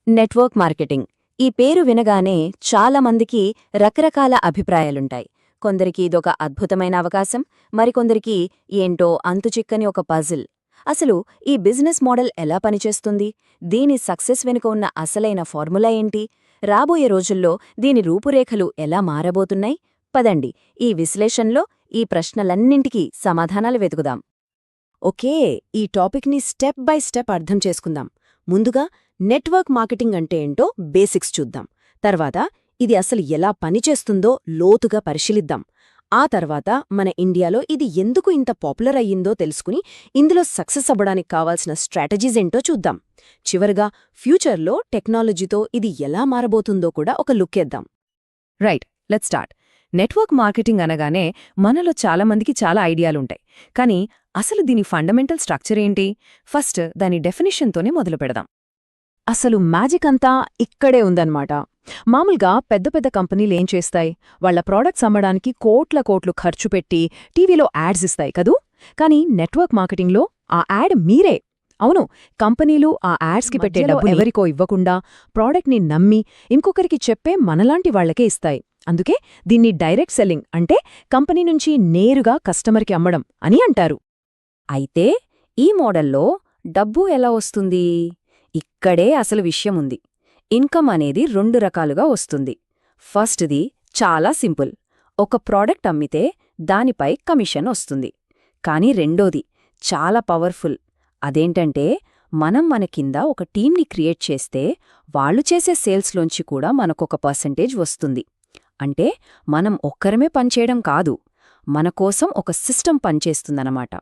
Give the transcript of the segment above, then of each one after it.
Network marketing ఈ పేరు వినగానే చాలా మందికి రకరకాల అభిప్రాయాలుంటాయి. కొందరికి ఇదొక అద్భుతమైన అవకాశం, మరికొందరికి ఏంటో అంతుచిక్కని ఒక పజిల్. అసలు ఈ బిజినెస్ మోడల్ ఎలా పనిచేస్తుంది? దీని సక్సెస్ వెనుక ఉన్న అసలైన ఫార్ములా ఏంటి? రాబోయే రోజుల్లో దీని రూపురేఖలు ఎలా మారబోతున్నాయి? పదండి, ఈ విశ్లేషణలో ఈ ప్రశ్నలన్నింటికీ సమాధానాలు వెతుకుదాం. ఓకే, ఈ టాపిక్ని స్టెప్ బై స్టెప్ అర్థం చేసుకుందాం. ముందుగా నెట్వర్క్ మార్కెటింగ్ అంటే ఏంటో బేసిక్స్ చూద్దాం. తర్వాత ఇది అసలు ఎలా పనిచేస్తుందో లోతుగా పరిశీలిద్దాం. ఆ తర్వాత మన ఇండియాలో ఇది ఎందుకు ఇంత పాపులర్ అయ్యిందో తెలుసుకుని ఇందులో సక్సెస్ అవ్వడానికి కావాల్సిన స్ట్రాటజీస్ ఏంటో చూద్దాం. చివరగా ఫ్యూచర్లో టెక్నాలజీతో ఇది ఎలా మారబోతుందో కూడా ఒక లుక్కేద్దాం. Right, let's start. Network marketing అనగానే మనలో చాలామందికి చాలా ఐడియాలుంటాయి. కానీ అసలు దీని ఫండమెంటల్ స్ట్రక్చర్ ఏంటి? ఫస్ట్ దాని డెఫినిషన్తోనే మొదలు పెడదాం. అసలు మ్యాజిక్ అంతా ఇక్కడే ఉందన్నమాట. మామూలుగా పెద్ద పెద్ద కంపెనీలేం చేస్తాయి? వాళ్ల ప్రోడక్ట్స్ అమ్మడానికి కోట్ల ఖర్చు పెట్టి టీవీలో యాడ్స్ ఇస్తాయి కదూ. కానీ నెట్వర్క్ మార్కెటింగ్లో ఆ యాడ్ మీరే. అవును, కంపెనీలు ఆ యాడ్స్కి పెట్టే డబ్బు ఎవరికో ఇవ్వకుండా ప్రోడక్ట్ని నమ్మి ఇంకొకరికి చెప్పే మనలాంటి వాళ్లకే ఇస్తాయి. అందుకే దీన్ని డైరెక్ట్ సెల్లింగ్ అంటే కంపెనీ నుంచి నేరుగా కస్టమర్కి అమ్మడం అని అంటారు. అయితే ఈ మోడల్లో డబ్బు ఎలా వస్తుంది? ఇక్కడే అసలు విషయముంది. ఇన్కమ్ అనేది 2 రకాలుగా వస్తుంది. ఫస్ట్ది చాలా సింపుల్, ఒక ప్రోడక్ట్ అమ్మితే దానిపై కమిషన్ వస్తుంది. కానీ రెండోది చాలా పవర్ఫుల్. అదేంటంటే మన కింద ఒక టీంని క్రియేట్ చేస్తే వాళ్ళు చేసే సేల్స్లోంచి కూడా మనకొక పర్సెంటేజ్ వస్తుంది. అంటే మనం ఒక్కరమే పనిచేయడం కాదు, మన కోసం ఒక సిస్టమ్ పనిచేస్తుందన్నమాట.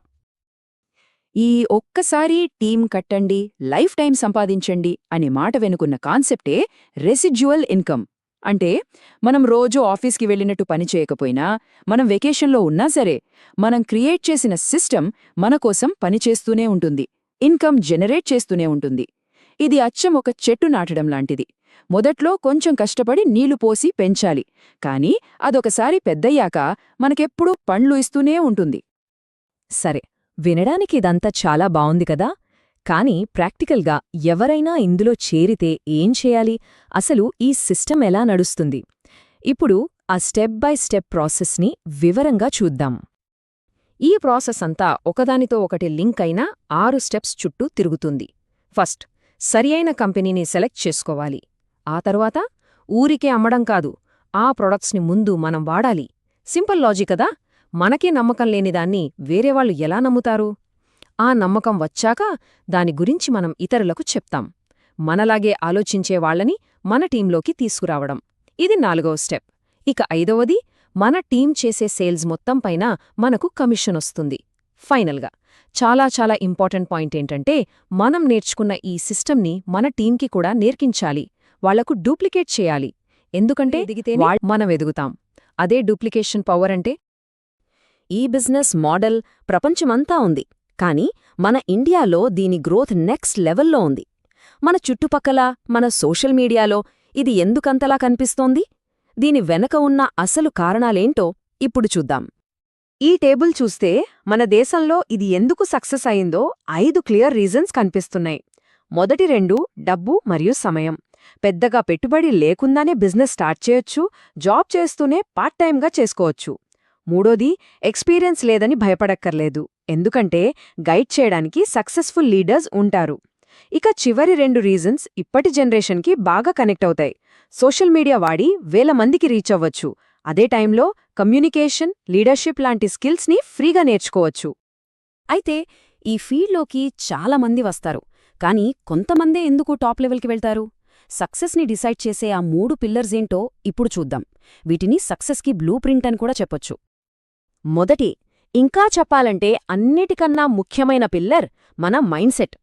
ఈ ఒక్కసారి టీం కట్టండి, లైఫ్ టైం సంపాదించండి అనే మాట వెనుకున్న కాన్సెప్టే రెసిడ్యువల్ ఇన్కమ్. అంటే మనం రోజూ ఆఫీస్కి వెళ్ళినట్టు పని చేయకపోయినా, మనం వెకేషన్లో ఉన్నా సరే, మనం క్రియేట్ చేసిన సిస్టమ్ మన కోసం పనిచేస్తూనే ఉంటుంది, ఇన్కమ్ జనరేట్ చేస్తూనే ఉంటుంది. ఇది అచ్చం ఒక చెట్టు నాటడం లాంటిది. మొదట్లో కొంచెం కష్టపడి నీళ్లు పోసి పెంచాలి, కానీ అదొకసారి పెద్దయ్యాక మనకెప్పుడూ పండ్లు ఇస్తూనే ఉంటుంది. సరే, వినడానికి ఇదంతా చాలా బావుంది కదా. కానీ ప్రాక్టికల్గా ఎవరైనా ఇందులో చేరితే ఏం చేయాలి? అసలు ఈ సిస్టమ్ ఎలా నడుస్తుంది? ఇప్పుడు ఆ స్టెప్ బై స్టెప్ ప్రాసెస్ని వివరంగా చూద్దాం. ఈ ప్రాసెస్ అంతా ఒకదానితో ఒకటి లింక్ అయిన 6 స్టెప్స్ చుట్టూ తిరుగుతుంది. ఫస్ట్, సరియైన కంపెనీని సెలెక్ట్ చేసుకోవాలి. ఆ తరువాత ఊరికే అమ్మడం కాదు, ఆ ప్రొడక్ట్స్ని ముందు మనం వాడాలి. సింపుల్ లాజిక్ కదా. మనకే నమ్మకం లేనిదాన్ని వేరేవాళ్లు ఎలా నమ్ముతారు? ఆ నమ్మకం వచ్చాక దాని గురించి మనం ఇతరులకు చెప్తాం. మనలాగే ఆలోచించే వాళ్లని మన టీంలోకి తీసుకురావడం. ఇది 4వ స్టెప్. ఇక 5వది, మన టీం చేసే సేల్స్ మొత్తం పైన మనకు కమిషన్ వస్తుంది. ఫైనల్గా చాలా ఇంపార్టెంట్ పాయింట్ ఏంటంటే, మనం నేర్చుకున్న ఈ సిస్టమ్ని మన టీంకి కూడా నేర్పించాలి. వాళ్లకు డూప్లికేట్ చేయాలి. ఎందుకంటే మనం ఎదుగుతాం. అదే డూప్లికేషన్ పవర్ అంటే. ఈ బిజినెస్ మోడల్ ప్రపంచమంతా ఉంది, కానీ మన ఇండియాలో దీని గ్రోత్ నెక్స్ట్ లెవెల్లో ఉంది. మన చుట్టుపక్కల, మన సోషల్ మీడియాలో ఇది ఎందుకంతలా కనిపిస్తోంది? దీని వెనక ఉన్న అసలు కారణాలేంటో ఇప్పుడు చూద్దాం. ఈ టేబుల్ చూస్తే మన దేశంలో ఇది ఎందుకు సక్సెస్ అయిందో 5 క్లియర్ రీజన్స్ కనిపిస్తున్నాయి. మొదటి 2 డబ్బు మరియు సమయం. పెద్దగా పెట్టుబడి లేకుండానే బిజినెస్ స్టార్ట్ చేయొచ్చు, జాబ్ చేస్తూనే పార్ట్ టైంగా చేసుకోవచ్చు. మూడోది, ఎక్స్పీరియన్స్ లేదని భయపడక్కర్లేదు, ఎందుకంటే గైడ్ చేయడానికి సక్సెస్ఫుల్ లీడర్స్ ఉంటారు. ఇక చివరి 2 రీజన్స్ ఇప్పటి జనరేషన్కి బాగా కనెక్ట్ అవుతాయి. సోషల్ మీడియా వాడి వేల మందికి రీచ్ అవ్వచ్చు, అదే టైంలో కమ్యూనికేషన్, లీడర్షిప్ లాంటి స్కిల్స్ని ఫ్రీగా నేర్చుకోవచ్చు. అయితే ఈ ఫీల్డ్లోకి చాలామంది వస్తారు, కానీ కొంతమందే ఎందుకు టాప్ లెవెల్కి వెళ్తారు? సక్సెస్ని డిసైడ్ చేసే ఆ 3 పిల్లర్స్ ఏంటో ఇప్పుడు చూద్దాం. వీటిని సక్సెస్కి బ్లూ ప్రింట్ అని కూడా చెప్పొచ్చు. మొదటి, ఇంకా చెప్పాలంటే అన్నిటికన్నా ముఖ్యమైన పిల్లర్ మన మైండ్ సెట్.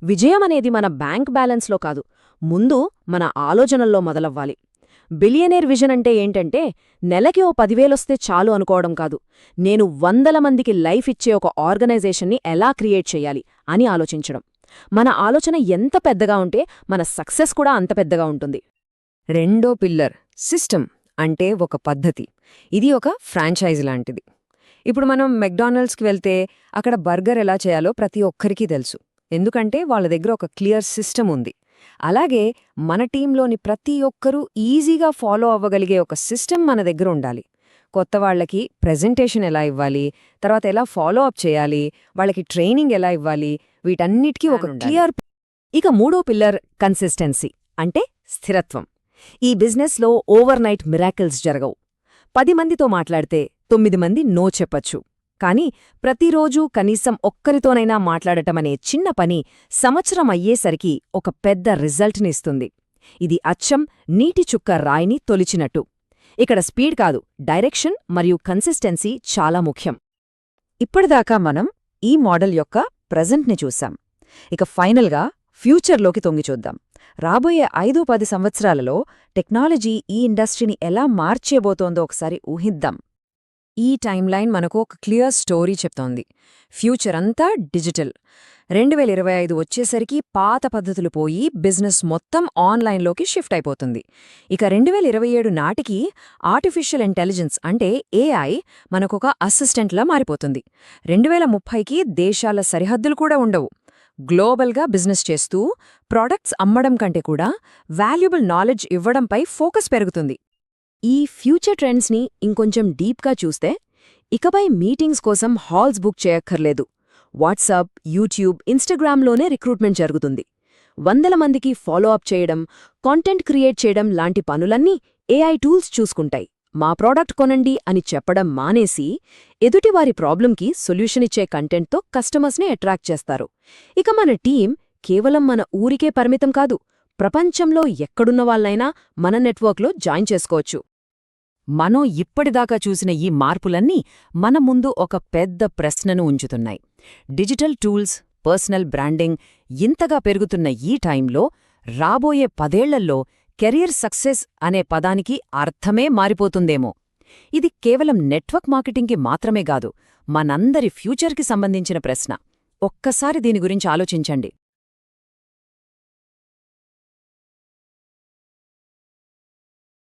విజయం అనేది మన బ్యాంక్ బ్యాలెన్స్లో కాదు, ముందు మన ఆలోచనల్లో మొదలవ్వాలి. బిలియనేర్ విజన్ అంటే ఏంటంటే, నెలకి ఓ 10,000 చాలు అనుకోవడం కాదు, నేను 100 మందికి లైఫ్ ఇచ్చే ఒక ఆర్గనైజేషన్ని ఎలా క్రియేట్ చెయ్యాలి అని ఆలోచించడం. మన ఆలోచన ఎంత పెద్దగా ఉంటే మన సక్సెస్ కూడా అంత పెద్దగా ఉంటుంది. రెండో పిల్లర్ సిస్టమ్ అంటే ఒక పద్ధతి. ఇది ఒక ఫ్రాంచైజీ లాంటిది. ఇప్పుడు మనం మెక్డానల్డ్స్కి వెళ్తే అక్కడ బర్గర్ ఎలా చేయాలో ప్రతి ఒక్కరికీ తెలుసు, ఎందుకంటే వాళ్ళ దగ్గర ఒక క్లియర్ సిస్టమ్ ఉంది. అలాగే మన టీంలోని ప్రతి ఒక్కరూ ఈజీగా ఫాలో అవ్వగలిగే ఒక సిస్టమ్ మన దగ్గర ఉండాలి. కొత్త వాళ్ళకి ప్రెజెంటేషన్ ఎలా ఇవ్వాలి, తర్వాత ఎలా ఫాలో అప్ చేయాలి, వాళ్ళకి ట్రైనింగ్ ఎలా ఇవ్వాలి, వీటన్నిటికీ ఒక క్లియర్. ఇక మూడో పిల్లర్ కన్సిస్టెన్సీ అంటే స్థిరత్వం. ఈ బిజినెస్లో ఓవర్ నైట్ మిరాకిల్స్ జరగవు. 10 మందితో మాట్లాడితే 9 మంది నో చెప్పచ్చు. కానీ ప్రతిరోజూ కనీసం ఒక్కరితోనైనా మాట్లాడటమనే చిన్న పని సంవత్సరం అయ్యేసరికి ఒక పెద్ద రిజల్ట్నిస్తుంది. ఇది అచ్చం నీటి చుక్క రాయిని తొలిచినట్టు. ఇక్కడ స్పీడ్ కాదు, డైరెక్షన్ మరియు కన్సిస్టెన్సీ చాలా ముఖ్యం. ఇప్పటిదాకా మనం ఈ మోడల్ యొక్క ప్రెజెంట్ని చూశాం. ఇక ఫైనల్గా ఫ్యూచర్లోకి తొంగిచూద్దాం. రాబోయే 5-10 సంవత్సరాలలో టెక్నాలజీ ఈ ఇండస్ట్రీని ఎలా మార్చేబోతోందో ఒకసారి ఊహిద్దాం. ఈ టైమ్లైన్ మనకు ఒక క్లియర్ స్టోరీ చెప్తోంది. ఫ్యూచర్ అంతా డిజిటల్. 2025 వచ్చేసరికి పాత పద్ధతులు పోయి బిజినెస్ మొత్తం ఆన్లైన్లోకి షిఫ్ట్ అయిపోతుంది. ఇక 2027 నాటికి ఆర్టిఫిషియల్ ఇంటెలిజెన్స్ అంటే ఏఐ మనకొక అసిస్టెంట్లా మారిపోతుంది. 2030కి దేశాల సరిహద్దులు కూడా ఉండవు. గ్లోబల్గా బిజినెస్ చేస్తూ ప్రోడక్ట్స్ అమ్మడం కంటే కూడా వాల్యుబుల్ నాలెడ్జ్ ఇవ్వడంపై ఫోకస్ పెరుగుతుంది. ఈ ఫ్యూచర్ ట్రెండ్స్ని ఇంకొంచెం డీప్గా చూస్తే, ఇకపై మీటింగ్స్ కోసం హాల్స్ బుక్ చేయక్కర్లేదు. వాట్సాప్, యూట్యూబ్, ఇన్స్టాగ్రామ్లోనే రిక్రూట్మెంట్ జరుగుతుంది. 100 మందికి ఫాలో అప్ చేయడం, కాంటెంట్ క్రియేట్ చేయడం లాంటి పనులన్నీ ఏఐ టూల్స్ చూసుకుంటాయి. మా ప్రోడక్ట్ కొనండి అని చెప్పడం మానేసి ఎదుటివారి ప్రాబ్లంకి సొల్యూషన్ ఇచ్చే కంటెంట్తో కస్టమర్స్ని అట్రాక్ట్ చేస్తారు. ఇక మన టీం కేవలం మన ఊరికే పరిమితం కాదు, ప్రపంచంలో ఎక్కడున్న వాళ్ళైనా మన నెట్వర్క్లో జాయిన్ చేసుకోవచ్చు. మనం ఇప్పటిదాకా చూసిన ఈ మార్పులన్నీ మన ముందు ఒక పెద్ద ప్రశ్నను ఉంచుతున్నాయి. డిజిటల్ టూల్స్, పర్సనల్ బ్రాండింగ్ ఇంతగా పెరుగుతున్న ఈ టైంలో రాబోయే 10 ఏళ్లలో కెరీర్ సక్సెస్ అనే పదానికి అర్థమే మారిపోతుందేమో. ఇది కేవలం నెట్వర్క్ మార్కెటింగ్కి మాత్రమే కాదు, మనందరి ఫ్యూచర్కి సంబంధించిన ప్రశ్న. ఒక్కసారి దీని గురించి ఆలోచించండి.